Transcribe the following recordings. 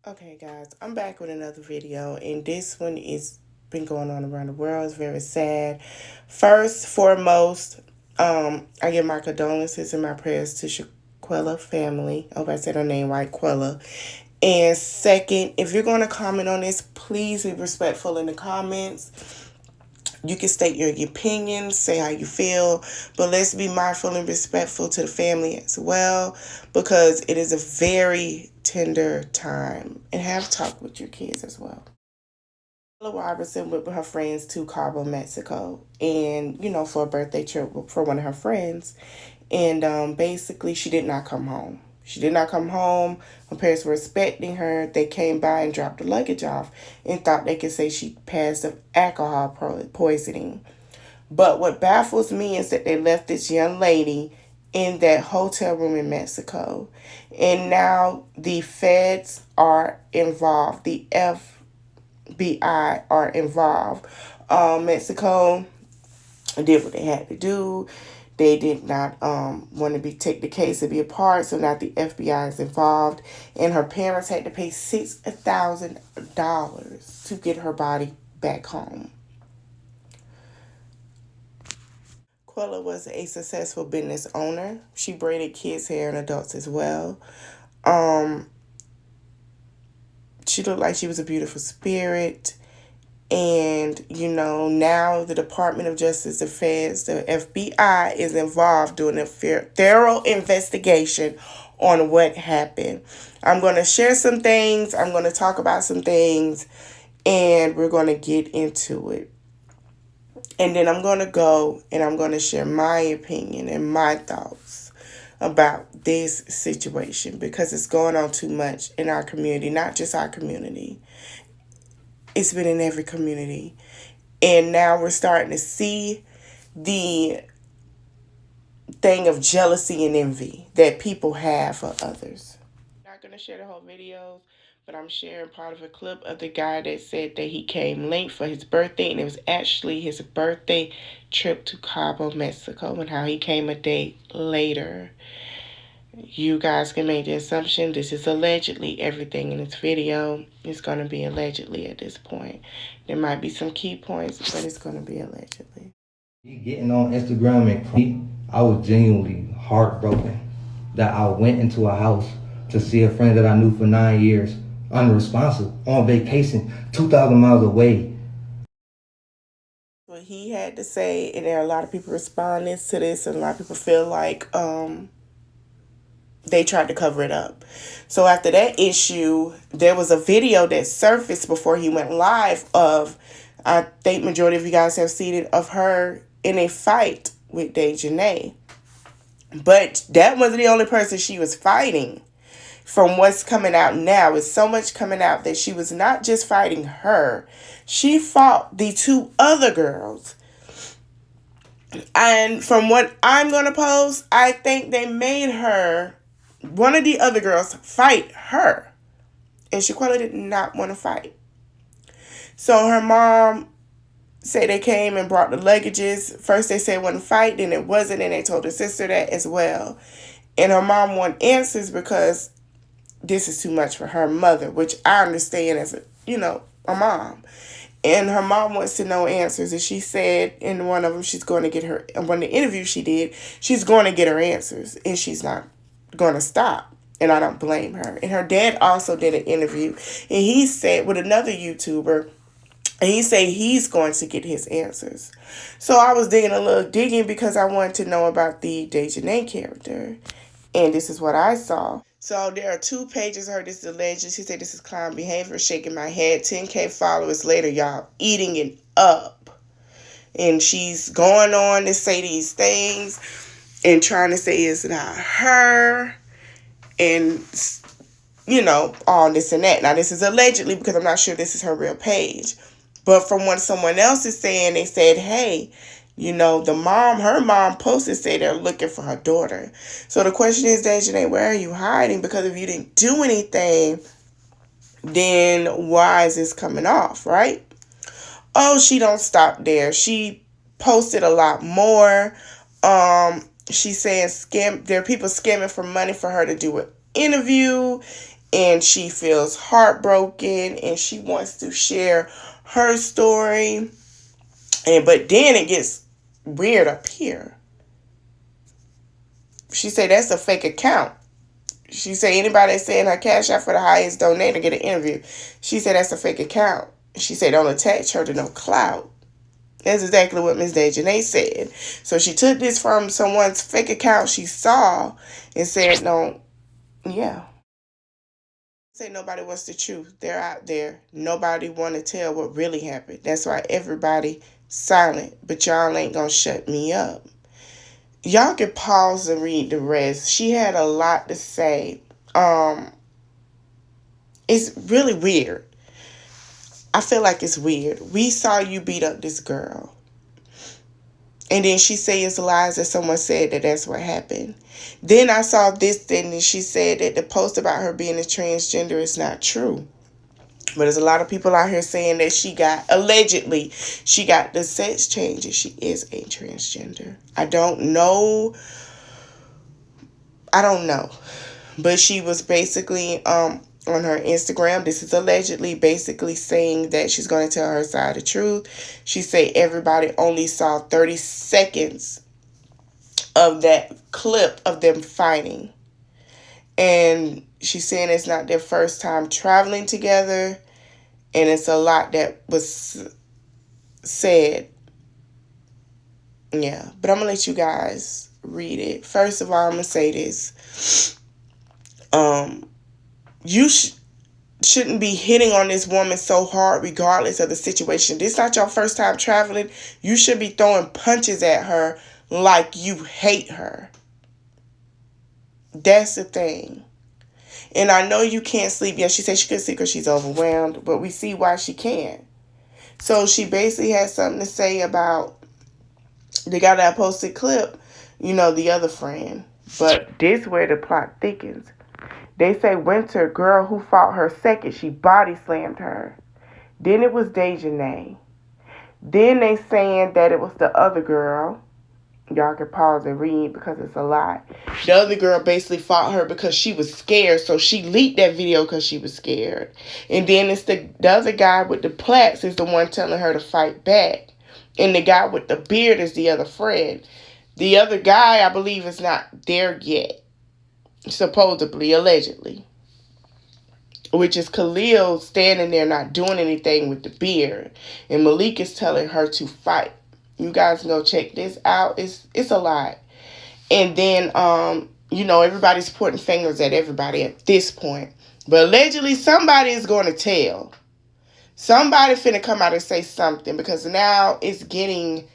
Okay, guys, I'm back with another video, and this one is been going on around the world. It's very sad. First, foremost, I give my condolences and my prayers to Shanquella family. I hope I said her name right, Quella. And second, if you're going to comment on this, please be respectful in the comments. You can state your opinions, say how you feel, but let's be mindful and respectful to the family as well, because it is a very tender time. And have talk with your kids as well. Shanquella Robinson went with her friends to Cabo, Mexico, and for a birthday trip for one of her friends. And basically, she did not come home. She did not come home. Her parents were expecting her. They came by and dropped the luggage off and thought they could say she passed of alcohol poisoning. But what baffles me is that they left this young lady in that hotel room in Mexico. And now the feds are involved. The FBI are involved. Mexico did what they had to do. They did not want to take the case to be a part, so now the FBI is involved, and her parents had to pay $6,000 to get her body back home. Quella was a successful business owner. She braided kids' hair and adults as well. She looked like she was a beautiful spirit. And, now the Department of Justice, the feds, the FBI is involved doing a thorough investigation on what happened. I'm going to share some things. I'm going to talk about some things. And we're going to get into it. And then I'm going to go and I'm going to share my opinion and my thoughts about this situation, because it's going on too much in our community, not just our community. It's been in every community. And now we're starting to see the thing of jealousy and envy that people have for others. I'm not going to share the whole video, but I'm sharing part of a clip of the guy that said that he came late for his birthday, and it was actually his birthday trip to Cabo, Mexico, and how he came a day later. You guys can make the assumption this is allegedly. Everything in this video is going to be allegedly at this point. There might be some key points, but it's going to be allegedly. Getting on Instagram and I was genuinely heartbroken that I went into a house to see a friend that I knew for 9 years, unresponsive, on vacation, 2,000 miles away. What he had to say, and there are a lot of people responding to this, and a lot of people feel like they tried to cover it up. So after that issue, there was a video that surfaced before he went live of, I think majority of you guys have seen it, of her in a fight with Dejanay. But that wasn't the only person she was fighting. From what's coming out now, is so much coming out that she was not just fighting her. She fought the two other girls. And from what I'm going to post, I think they made her, one of the other girls, fight her. And Shanquella did not want to fight. So her mom said they came and brought the luggages. First they said it wasn't a fight, then it wasn't, and they told her sister that as well. And her mom wanted answers because this is too much for her mother, which I understand as a mom. And her mom wants to know answers. And she said in one of them, she's going to get her, one of the interviews she did, she's going to get her answers. And she's not going to stop. And I don't blame her. And her dad also did an interview. And he said with another YouTuber, and he said he's going to get his answers. So I was digging because I wanted to know about the Dejanay character. And this is what I saw. So there are 2 pages of her. This is alleged. She said this is clown behavior, shaking my head. 10K followers later, y'all, eating it up. And she's going on to say these things and trying to say it's not her. And, all this and that. Now, this is allegedly because I'm not sure this is her real page. But from what someone else is saying, they said, hey, her mom posted, say they're looking for her daughter. So the question is, Dejanay, where are you hiding? Because if you didn't do anything, then why is this coming off, right? Oh, she don't stop there. She posted a lot more. She's saying there are people scamming for money for her to do an interview. and she feels heartbroken and she wants to share her story. And but then it gets weird up here. She said that's a fake account. She said anybody that's saying her cash out for the highest donate get an interview. She said that's a fake account. She said don't attach her to no clout. That's exactly what Ms. Dejanay said. So she took this from someone's fake account she saw and said, no, yeah. Say nobody wants the truth. They're out there. Nobody want to tell what really happened. That's why everybody silent. But y'all ain't gonna shut me up. Y'all can pause and read the rest. She had a lot to say. It's really weird. I feel like it's weird. We saw you beat up this girl. And then she said it's lies that someone said that that's what happened. Then I saw this thing and she said that the post about her being a transgender is not true. But there's a lot of people out here saying that allegedly, she got the sex changes. She is a transgender. I don't know. But she was basically on her Instagram, this is allegedly basically saying that she's going to tell her side of the truth. She said everybody only saw 30 seconds of that clip of them fighting. And she's saying it's not their first time traveling together. And it's a lot that was said. Yeah, but I'm going to let you guys read it. First of all, I'm going to say this. You shouldn't be hitting on this woman so hard regardless of the situation. This is not your first time traveling. You should be throwing punches at her like you hate her. That's the thing. And I know you can't sleep. Yeah, she said she could sleep because she's overwhelmed, but we see why she can't. So she basically has something to say about the guy that posted clip, the other friend. But this where the plot thickens. They say Winter, girl who fought her second, she body slammed her. Then it was Dejanay. Then they saying that it was the other girl. Y'all can pause and read because it's a lot. The other girl basically fought her because she was scared, so she leaked that video because she was scared. And then it's the other guy with the plaits is the one telling her to fight back. And the guy with the beard is the other friend. The other guy, I believe, is not there yet. Supposedly, allegedly. Which is Khalil standing there not doing anything with the beard. And Malik is telling her to fight. You guys go check this out. It's a lot. And then, everybody's pointing fingers at everybody at this point. But allegedly, somebody is going to tell. Somebody finna come out and say something because now it's getting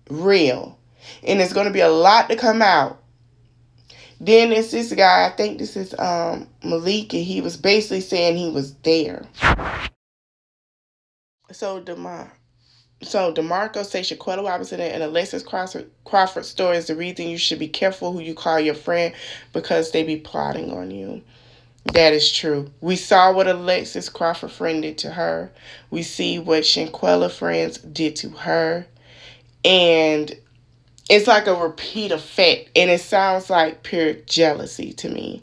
real. And there's going to be a lot to come out. Then it's this guy, I think this is Malik, and he was basically saying he was there. So DeMarco says Shanquella Robinson and Alexis Crawford story is the reason you should be careful who you call your friend because they be plotting on you. That is true. We saw what Alexis Crawford friend did to her. We see what Shanquella friends did to her. And it's like a repeat effect. And it sounds like pure jealousy to me.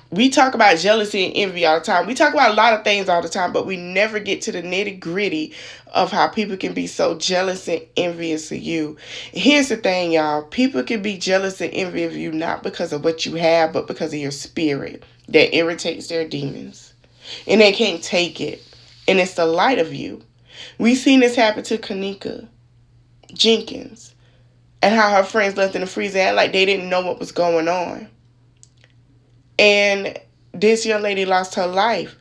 We talk about jealousy and envy all the time. We talk about a lot of things all the time, but we never get to the nitty-gritty of how people can be so jealous and envious of you. Here's the thing, y'all. People can be jealous and envious of you not because of what you have, but because of your spirit that irritates their demons. And they can't take it. And it's the light of you. We seen this happen to Kanika Jenkins and how her friends left in the freezer and like they didn't know what was going on. And this young lady lost her life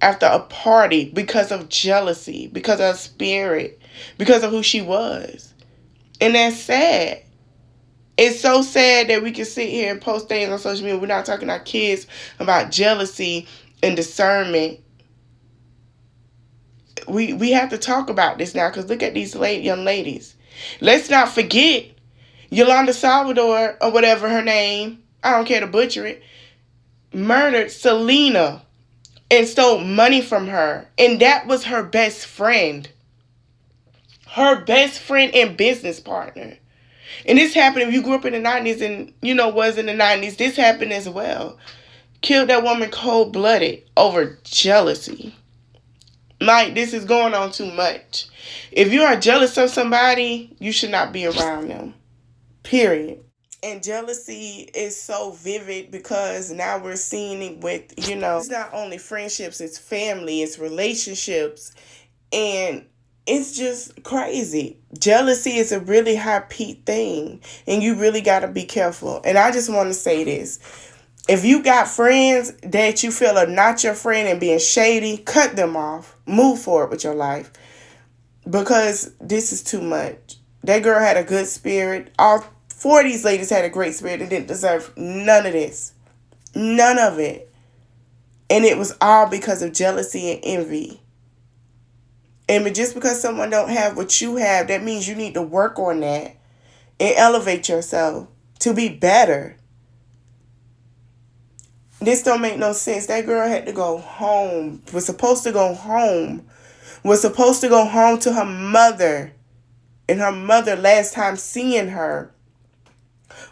after a party because of jealousy, because of her spirit, because of who she was. And that's sad. It's so sad that we can sit here and post things on social media. We're not talking to our kids about jealousy and discernment. We have to talk about this now because look at these young ladies. Let's not forget Yolanda Salvador or whatever her name, I don't care to butcher it, murdered Selena and stole money from her. And that was her best friend. Her best friend and business partner. And this happened if you grew up in the 90s and, was in the 90s. This happened as well. Killed that woman cold-blooded over jealousy. Like, this is going on too much. If you are jealous of somebody, you should not be around them. Period. And jealousy is so vivid because now we're seeing it with, it's not only friendships, it's family, it's relationships. And it's just crazy. Jealousy is a really high peak thing. And you really got to be careful. And I just want to say this. If you got friends that you feel are not your friend and being shady, cut them off. Move forward with your life. Because this is too much. That girl had a good spirit. All four of these ladies had a great spirit and didn't deserve none of this. None of it. And it was all because of jealousy and envy. And just because someone don't have what you have, that means you need to work on that and elevate yourself to be better. This don't make no sense. That girl had to go home. Was supposed to go home. Was supposed to go home to her mother. And her mother, last time seeing her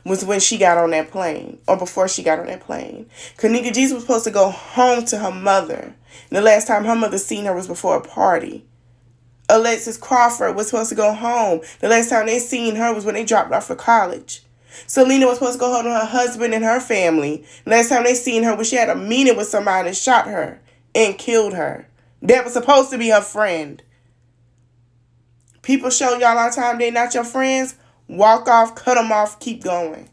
was when she got on that plane. Or before she got on that plane. Kanika Jesus was supposed to go home to her mother. And the last time her mother seen her was before a party. Alexis Crawford was supposed to go home. The last time they seen her was when they dropped off for college. Selena was supposed to go home to her husband and her family. Last time they seen her was she had a meeting with somebody and shot her and killed her. That was supposed to be her friend. People show y'all all the time they not your friends. Walk off, cut them off, keep going.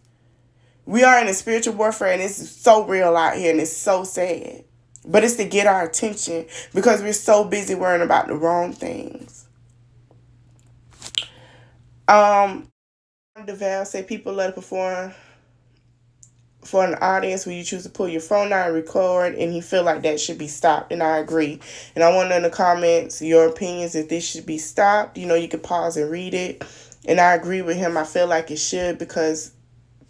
We are in a spiritual warfare and it's so real out here and it's so sad. But it's to get our attention because we're so busy worrying about the wrong things. DeVal say people let it perform for an audience where you choose to pull your phone out and record, and he feel like that should be stopped, and I agree. And I want to know in the comments your opinions if this should be stopped. You can pause and read it, and I agree with him. I feel like it should because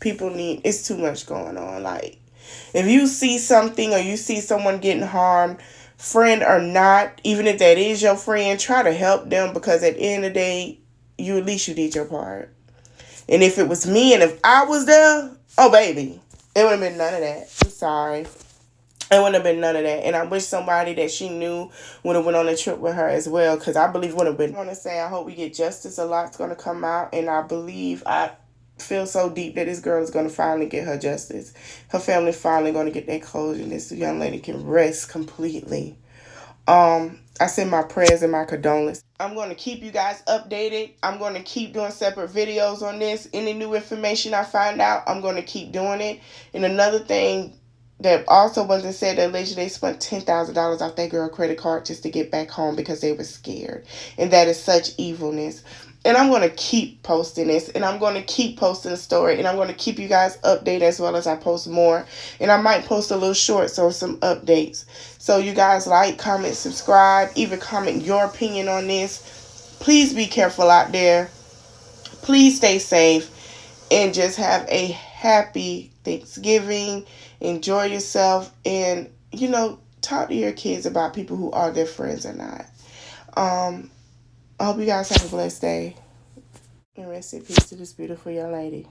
it's too much going on. Like, if you see something or you see someone getting harmed, friend or not, even if that is your friend, try to help them because at the end of the day, at least you did your part. And if it was me and if I was there, oh baby, it would have been none of that. I'm sorry. It wouldn't have been none of that. And I wish somebody that she knew would have went on a trip with her as well because I believe would have been. I want to say I hope we get justice. A lot's going to come out and I feel so deep that this girl is going to finally get her justice. Her family finally going to get their closure and this young lady can rest completely. I send my prayers and my condolences. I'm going to keep you guys updated. I'm going to keep doing separate videos on this. Any new information I find out, I'm going to keep doing it. And another thing that also wasn't said, that allegedly they spent $10,000 off that girl credit card just to get back home because they were scared. And that is such evilness. And I'm going to keep posting this. And I'm going to keep posting the story. And I'm going to keep you guys updated as well as I post more. And I might post a little shorts or some updates. So you guys like, comment, subscribe. Even comment your opinion on this. Please be careful out there. Please stay safe. And just have a happy Thanksgiving. Enjoy yourself. And, talk to your kids about people who are their friends or not. I hope you guys have a blessed day. And rest in peace to this beautiful young lady.